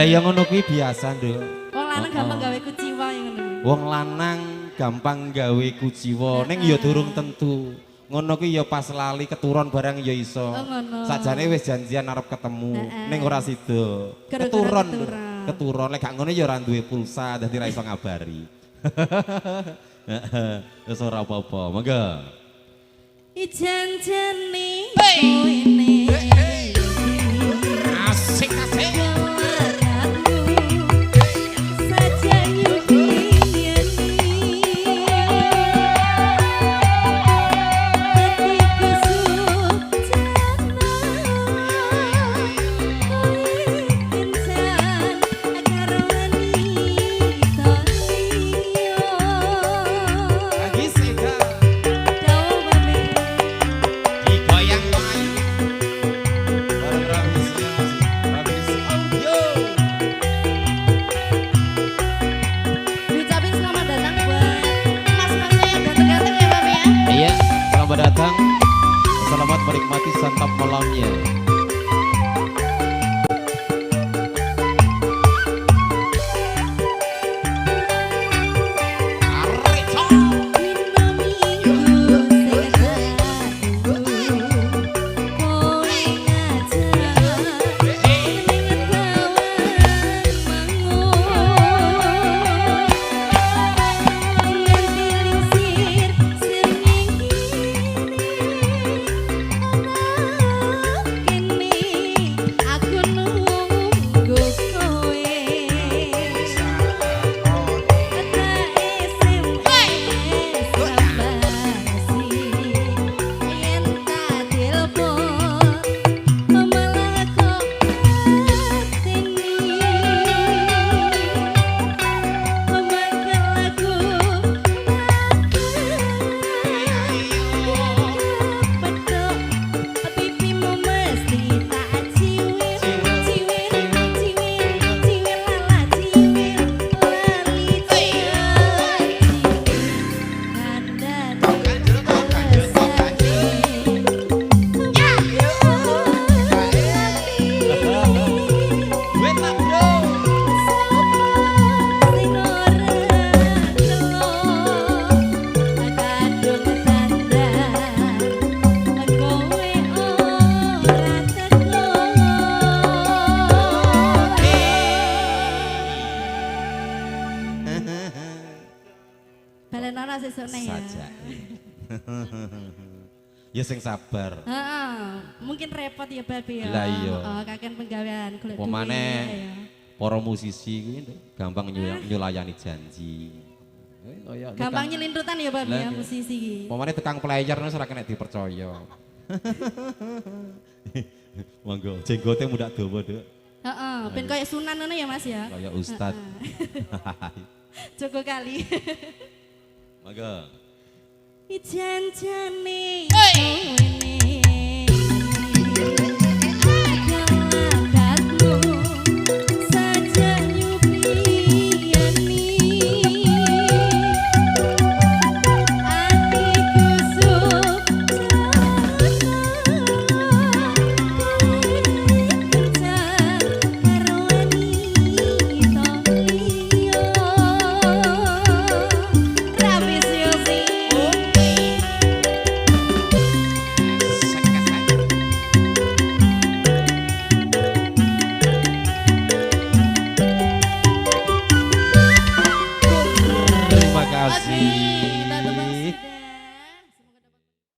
Lah ya ngono kuwi biasa, Nduk. Wong lanang gampang gawe kuciwa ngono. Wong lanang gampang gawe kuciwa, ning ya durung tentu. Ngono kuwi ya pas lali keturun barang ya iso. Sakjane wis janjian arep ketemu, ning ora sida. Keturun lek gak ngono ya ora duwe pulsa dadi ra iso ngabari. Wis ora apa-apa, monggo. Ijan-jane koene. Asik asik. Datang, selamat menikmati santap malamnya. Ya sing sabar. Mungkin repot ya Babi ya. Lah iya. Kakean penggawean golek duit. Pemane para musisi kuwi gampang nyulayani janji. Gampang nyelintutan ya Babi ya musisi iki. Pemane tukang player wis ora kena dipercaya. Monggo, jenggote mudak dawa, Duk. Heeh, ben koyo Sunan ngono ya Mas ya. Kaya ustad. Cukup kali. Monggo. Ijan-jane koene adalah saja nyupiani atiku